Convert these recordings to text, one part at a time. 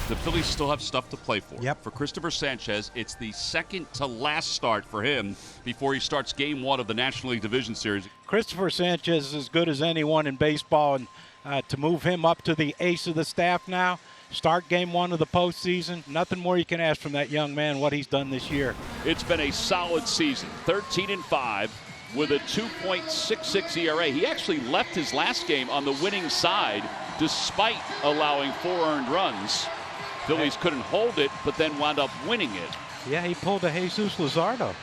The Phillies still have stuff to play for. Yep. For Christopher Sanchez, it's the second to last start for him before he starts Game 1 of the National League Division Series. Christopher Sanchez is as good as anyone in baseball, and to move him up to the ace of the staff now, start Game 1 of the postseason, nothing more you can ask from that young man, what he's done this year. It's been a solid season, 13-5 with a 2.66 ERA. He actually left his last game on the winning side despite allowing 4 earned runs. Phillies couldn't hold it, but then wound up winning it. Yeah, he pulled a Jesus Luzardo.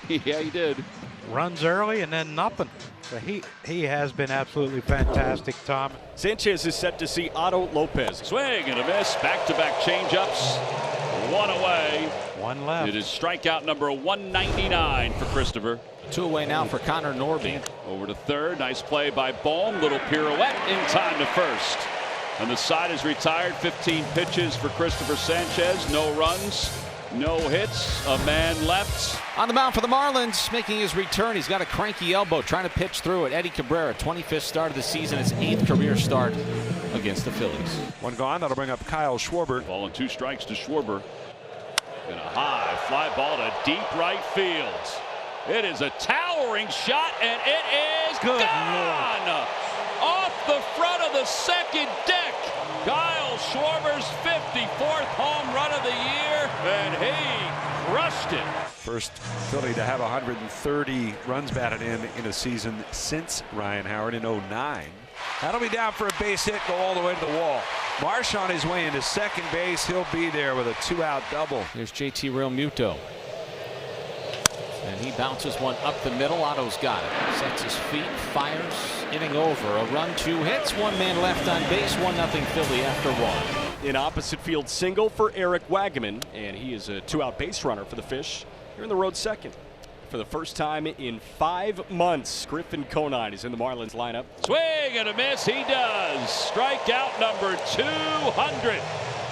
Yeah, he did. Runs early and then nothing. So he has been absolutely fantastic, Tom. Sanchez is set to see Otto Lopez. Swing and a miss. Back-to-back changeups. One away. One left. It is strikeout number 199 for Christopher. 2 away now for Connor Norby. Over to third. Nice play by Bohm. Little pirouette in time to first. And the side is retired. 15 pitches for Christopher Sanchez. No runs, no hits. A man left. On the mound for the Marlins, making his return. He's got a cranky elbow, trying to pitch through it. Eddie Cabrera, 25th start of the season, his 8th career start against the Phillies. One gone. That'll bring up Kyle Schwarber. Ball and 2 strikes to Schwarber. And a high fly ball to deep right field. It is a towering shot, and it is Good gone! Lord. Off the front of the second deck. Kyle Schwarber's 54th home run of the year, and he crushed it. First Philly to have 130 runs batted in a season since Ryan Howard in 09. That'll be down for a base hit, go all the way to the wall. Marsh on his way into second base. He'll be there with a 2-out double. Here's JT Realmuto. And he bounces one up the middle. Otto's got it. Sets his feet, fires, inning over. A run, 2 hits, 1 man left on base, 1-0 Philly after 1. An opposite field single for Eric Wagaman, and he is a 2-out base runner for the Fish. Here in the road second. For the first time in 5 months, Griffin Conine is in the Marlins lineup. Swing and a miss, he does. Strikeout number 200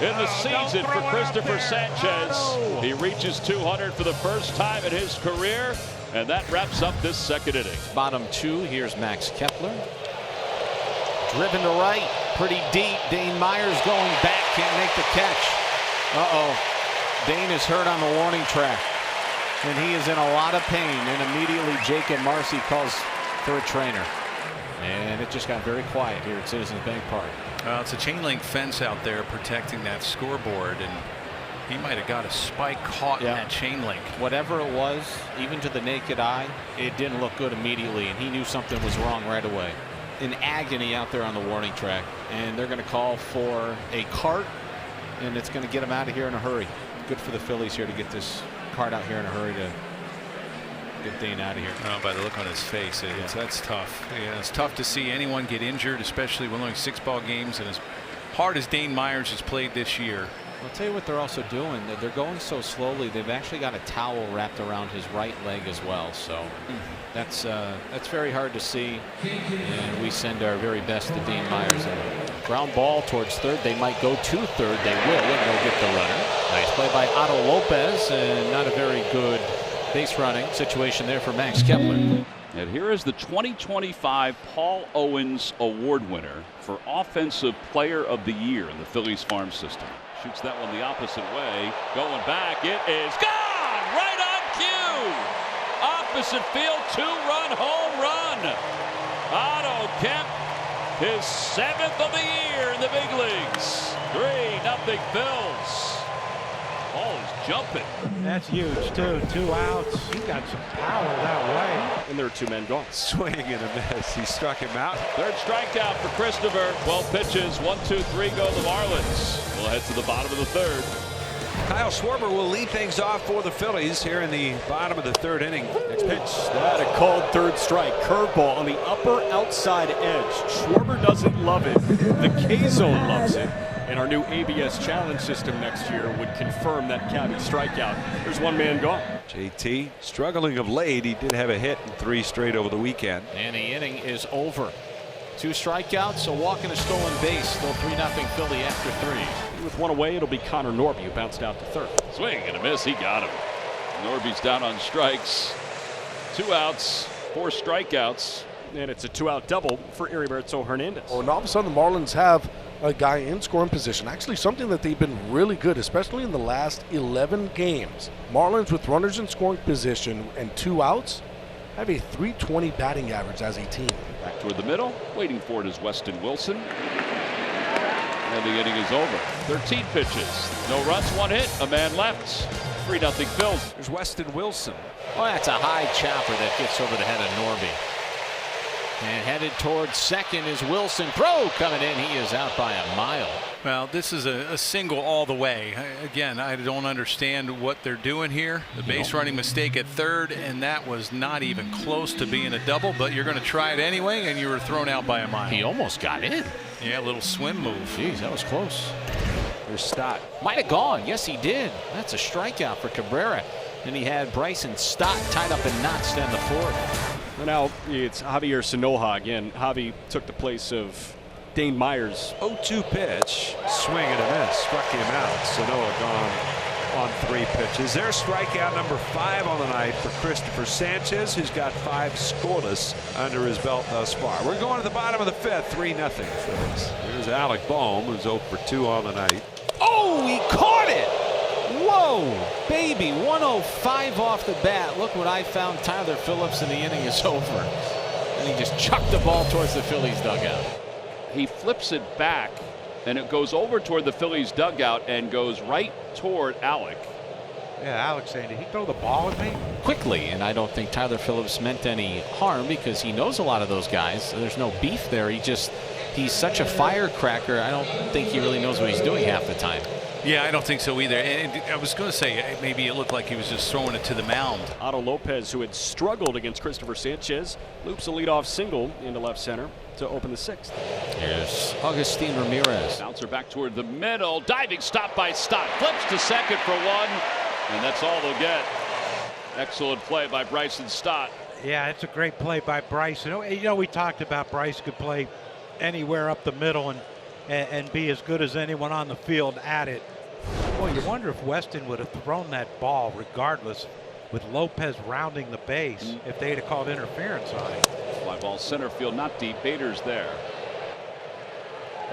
in the season for Christopher Sanchez. He reaches 200 for the first time in his career, and that wraps up this second inning. Bottom 2, here's Max Kepler. Driven to right, pretty deep. Dane Myers going back, can't make the catch. Dane is hurt on the warning track, and he is in a lot of pain, and immediately Jacob Marcy calls for a trainer. And it just got very quiet here at Citizens Bank Park. It's a chain link fence out there protecting that scoreboard, and he might have got a spike caught in that chain link. Whatever it was, even to the naked eye, it didn't look good immediately, and he knew something was wrong right away. In agony out there on the warning track, and they're going to call for a cart, and it's going to get him out of here in a hurry. Good for the Phillies here to get this cart out here in a hurry to get Dane out of here. Oh, by the look on his face, that's tough. Yeah, it's tough to see anyone get injured, especially with only 6 ball games, and as hard as Dane Myers has played this year. I'll tell you what they're also doing. They're going so slowly. They've actually got a towel wrapped around his right leg as well. So that's very hard to see. And we send our very best to Dane Myers. And ground ball towards third. They might go to third. They will, and they'll get the runner. Nice play by Otto Lopez, and not a very good base running situation there for Max Kepler. And here is the 2025 Paul Owens Award winner for Offensive Player of the Year in the Phillies farm system. Shoots that one the opposite way. Going back, it is gone! Right on cue! Opposite field, 2-run home run. Otto Kemp, his 7th of the year in the big leagues. 3-0 Phils. Ball is jumping. That's huge, too. 2 outs. He got some power that way. And there are 2 men gone. Swing and a miss. He struck him out. Third strikeout for Christopher. 12 pitches. 1, 2, 3 go the Marlins. We'll head to the bottom of the third. Kyle Schwarber will lead things off for the Phillies here in the bottom of the 3rd inning. Next pitch, that a called third strike. Curveball on the upper outside edge. Schwarber doesn't love it. The K-Zone loves it. And our new ABS challenge system next year would confirm that cabbie strikeout. There's 1 man gone. JT struggling of late. He did have a hit in 3 straight over the weekend. And the inning is over. 2 strikeouts, a walk and a stolen base. Still 3-0 Philly after 3. With 1 away, it'll be Connor Norby who bounced out to third. Swing and a miss. He got him. Norby's down on strikes. 2 outs, 4 strikeouts. And it's a 2-out double for Heriberto Hernandez. Oh, and all of a sudden the Marlins have a guy in scoring position. Actually, something that they've been really good, especially in the last 11 games. Marlins with runners in scoring position and 2 outs have a .320 batting average as a team. Back toward the middle, waiting for it is Weston Wilson. And the inning is over. 13 pitches, no runs, 1 hit, a man left. 3-0 Phillies. There's Weston Wilson. Oh, that's a high chopper that gets over the head of Norby. And headed towards second is Wilson. Throw coming in. He is out by a mile. Well, this is a single all the way. Again, I don't understand what they're doing here. The base running mistake at third, and that was not even close to being a double, but you're going to try it anyway, and you were thrown out by a mile. He almost got in. Yeah, a little swim move. Jeez, that was close. There's Stott. Might have gone. Yes, he did. That's a strikeout for Cabrera. And he had Bryson Stott tied up in knots to end the fourth. And now it's Javier Sanoja again. Javi took the place of Dane Myers. 0-2 pitch. Swing and a miss. Struck him out. Sanoja gone on 3 pitches. There's strikeout number 5 on the night for Christopher Sanchez, who's got 5 scoreless under his belt thus far. We're going to the bottom of the 5th. 3-0 Phillies. Here's Alec Bohm, who's 0 for 2 on the night. Oh, he caught it. Whoa, baby, 105 off the bat. Look what I found. Tyler Phillips, and the inning is over. And he just chucked the ball towards the Phillies dugout. He flips it back, and it goes over toward the Phillies dugout and goes right toward Alec. Yeah, Alex saying, did he throw the ball at me? Quickly, and I don't think Tyler Phillips meant any harm because he knows a lot of those guys. There's no beef there. He's such a firecracker. I don't think he really knows what he's doing half the time. Yeah, I don't think so either. And I was going to say, maybe it looked like he was just throwing it to the mound. Otto Lopez, who had struggled against Christopher Sanchez, loops a leadoff single into left center to open the 6th. Here's Augustine Ramirez. Bouncer back toward the middle. Diving stop by Stott. Flips to second for 1. And that's all they'll get. Excellent play by Bryson Stott. Yeah, it's a great play by Bryson. You know, we talked about Bryce could play anywhere up the middle and be as good as anyone on the field at it. Boy, you wonder if Weston would have thrown that ball regardless with Lopez rounding the base if they'd have called interference on it. Fly ball center field, not deep. Bader's there.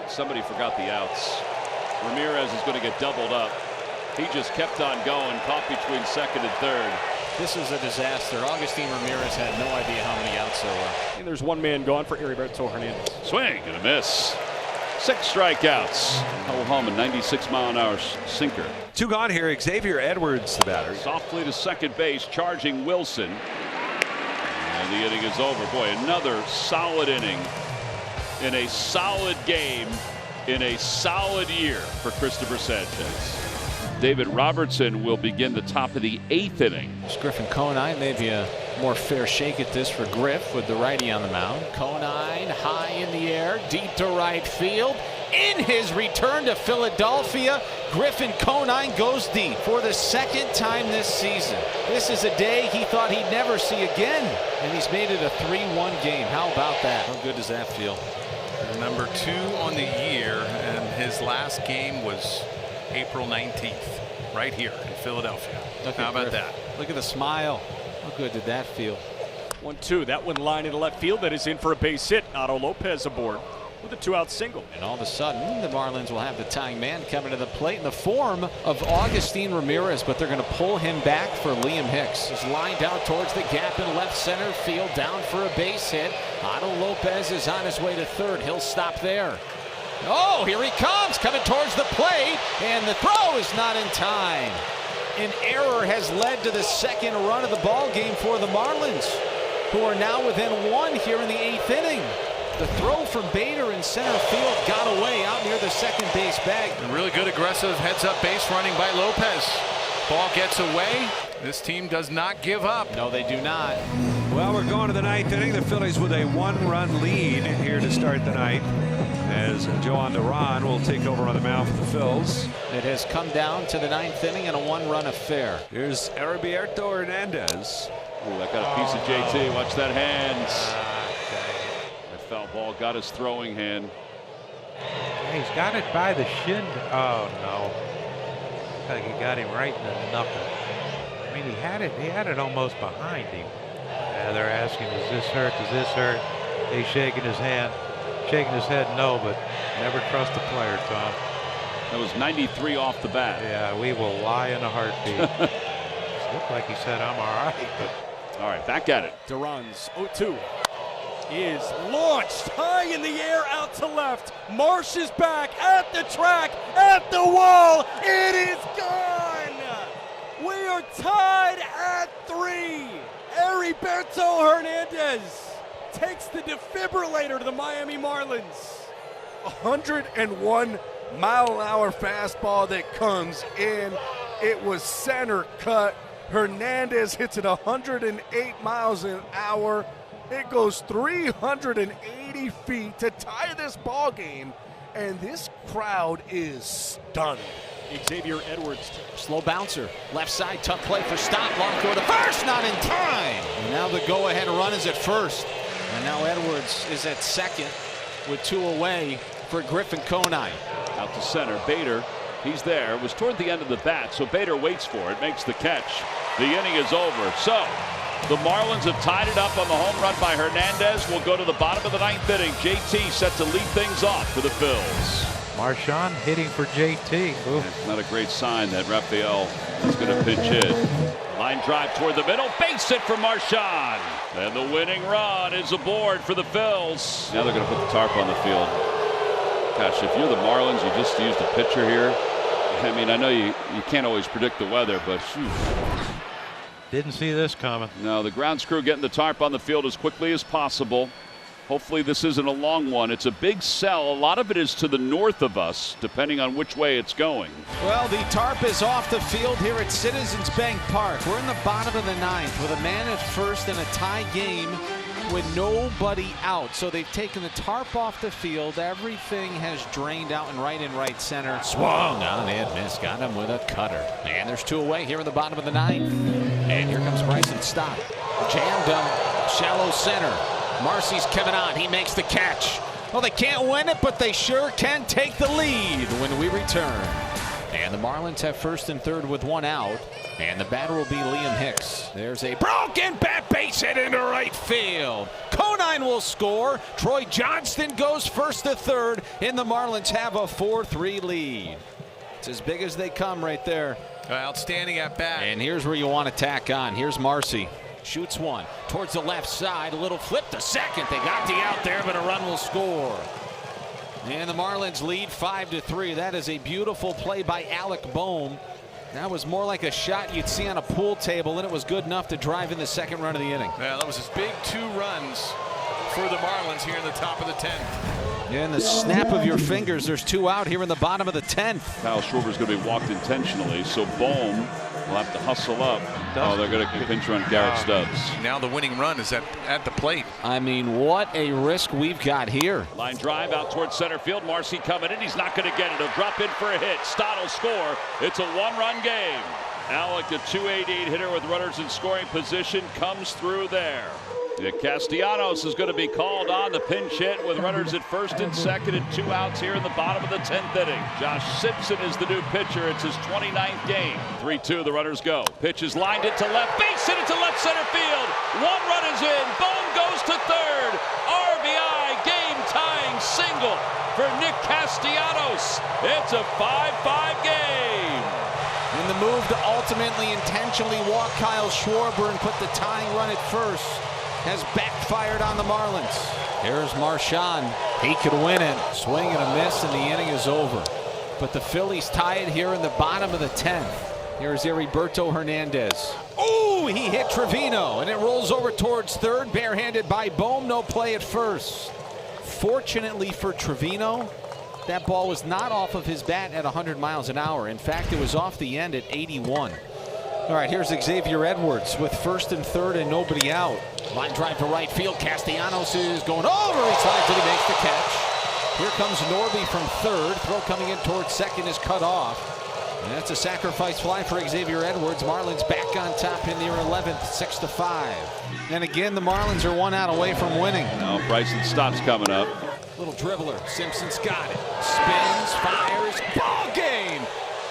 Somebody forgot the outs. Ramirez is going to get doubled up. He just kept on going, caught between second and third. This is a disaster. Augustine Ramirez had no idea how many outs there were. And there's 1 man gone for Heriberto Hernandez. Swing and a miss. 6 strikeouts. Go home a 96-mile-an-hour sinker. 2 gone here. Xavier Edwards, the batter. Softly to second base, charging Wilson. And the inning is over. Boy, another solid inning in a solid game in a solid year for Christopher Sanchez. David Robertson will begin the top of the 8th inning. It's Griffin Conine, maybe a more fair shake at this for Griff with the righty on the mound. Conine high in the air, deep to right field. In his return to Philadelphia, Griffin Conine goes deep for the 2nd time this season. This is a day he thought he'd never see again, and he's made it a 3-1 game. How about that? How good does that feel? Number 2 on the year, and his last game was April 19th, right here in Philadelphia. How about that? Look at the smile. How good did that feel? 1-2. That one line into left field. That is in for a base hit. Otto Lopez aboard with a 2-out single. And all of a sudden, the Marlins will have the tying man coming to the plate in the form of Augustine Ramirez, but they're going to pull him back for Liam Hicks. He's lined out towards the gap in left center field, down for a base hit. Otto Lopez is on his way to third. He'll stop there. Oh, here he comes, coming towards the plate, and the throw is not in time. An error has led to the 2nd run of the ball game for the Marlins, who are now within 1 here in the 8th inning. The throw from Bader in center field got away out near the second base bag. And really good aggressive heads-up base running by Lopez. Ball gets away. This team does not give up. No, they do not. Well, we're going to the 9th inning. The Phillies with a 1-run lead here to start the night, as Joan Duran will take over on the mound for the Phils. It has come down to the 9th inning and a 1-run affair. Here's Heriberto Hernandez. Ooh, that got a piece of JT. Watch that hands. That foul ball got his throwing hand. Yeah, he's got it by the shin. Oh no! Looks like he got him right in the knuckle. I mean, he had it almost behind him. Yeah, they're asking, "Does this hurt? Does this hurt?" He's shaking his hand. shaking his head no, but never trust a player, Tom. That was 93 off the bat. Yeah, we will lie in a heartbeat. Looked like he said, I'm all right. But... All right, back at it. DeRuns 0-2 is launched high in the air out to left. Marsh is back at the track, at the wall. It is gone. We are tied at 3. Heriberto Hernandez takes the defibrillator to the Miami Marlins. 101 mile-an-hour fastball that comes in. It was center cut. Hernandez hits it 108 miles an hour. It goes 380 feet to tie this ball game, and this crowd is stunned. Xavier Edwards. Slow bouncer, left side, tough play for stop. Long throw to first, not in time. And now the go-ahead run is at first. And now Edwards is at second with 2 away for Griffin Conine. Out to center, Bader, he's there. It was toward the end of the bat, so Bader waits for it, makes the catch. The inning is over. So the Marlins have tied it up on the home run by Hernandez. We'll go to the bottom of the 9th inning. JT set to lead things off for the Phils. Marchand hitting for JT. It's not a great sign that Rafael is going to pinch hit. Line drive toward the middle, base hit for Marchand. And the winning run is aboard for the Phils. Now they're going to put the tarp on the field. Gosh, if you're the Marlins, you just used a pitcher here. I mean, I know you can't always predict the weather, but shoot. Didn't see this coming. No, the grounds crew getting the tarp on the field as quickly as possible. Hopefully this isn't a long one. It's a big cell. A lot of it is to the north of us, depending on which way it's going. Well, the tarp is off the field here at Citizens Bank Park. We're in the bottom of the 9th with a man at first and a tie game with nobody out. So they've taken the tarp off the field. Everything has drained out and right center. Swung on and missed. Got him with a cutter. And there's 2 away here in the bottom of the 9th. And here comes Bryson Stott. Jammed him. Shallow center. Marcy's coming on. He makes the catch. Well, they can't win it, but they sure can take the lead when we return. And the Marlins have first and third with 1 out. And the batter will be Liam Hicks. There's a broken bat, base hit into right field. Conine will score. Troy Johnston goes first to third. And the Marlins have a 4-3 lead. It's as big as they come right there. Outstanding at bat. And here's where you want to tack on. Here's Marcy. Shoots one towards the left side. A little flip to second. They got the out there, but a run will score. And the Marlins lead 5-3. That is a beautiful play by Alec Bohm. That was more like a shot you'd see on a pool table, and it was good enough to drive in the second run of the inning. Yeah, that was his big 2 runs for the Marlins here in the top of the 10th. In the snap of your fingers, there's 2 out here in the bottom of the 10th. Kyle Schwarber's going to be walked intentionally, so Bohm will have to hustle up. Oh, they're going to pinch run Garrett Stubbs. Now the winning run is at the plate. I mean, what a risk we've got here. Line drive out towards center field. Marcy coming in. He's not going to get it. He'll drop in for a hit. Stott will score. It's a 1-run game. Alec, the .288 hitter with runners in scoring position, comes through there. Castellanos is going to be called on the pinch hit with runners at first and second and 2 outs here in the bottom of the 10th inning. Josh Simpson is the new pitcher. It's his 29th game. 3-2, the runners go. Pitch is lined it to left. Base hit it to left center field. 1 run is in. Bohm goes to third. RBI game-tying single for Nick Castellanos. It's a 5-5 game. And the move to ultimately intentionally walk Kyle Schwarber and put the tying run at first has backfired on the Marlins. Here's Marchand. He could win it. Swing and a miss, and the inning is over. But the Phillies tie it here in the bottom of the 10th. Here's Heriberto Hernandez. Oh, he hit Trevino, and it rolls over towards third, barehanded by Bohm. No play at first. Fortunately for Trevino, that ball was not off of his bat at 100 miles an hour. In fact, it was off the end at 81. All right, here's Xavier Edwards with first and third and nobody out. Line drive to right field. Castellanos is going over his side till he makes the catch. Here comes Norby from third. Throw coming in towards second is cut off. And that's a sacrifice fly for Xavier Edwards. Marlins back on top in their 11th, 6-5. And again, the Marlins are 1 out away from winning. Now Bryson Stott's coming up. Little dribbler. Simpson's got it. Spins, fires. Ball game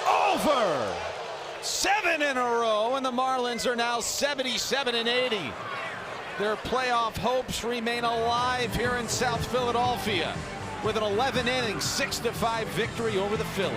over. 7 in a row, and the Marlins are now 77-80. Their playoff hopes remain alive here in South Philadelphia with an 11-inning, 6-5 victory over the Phillies.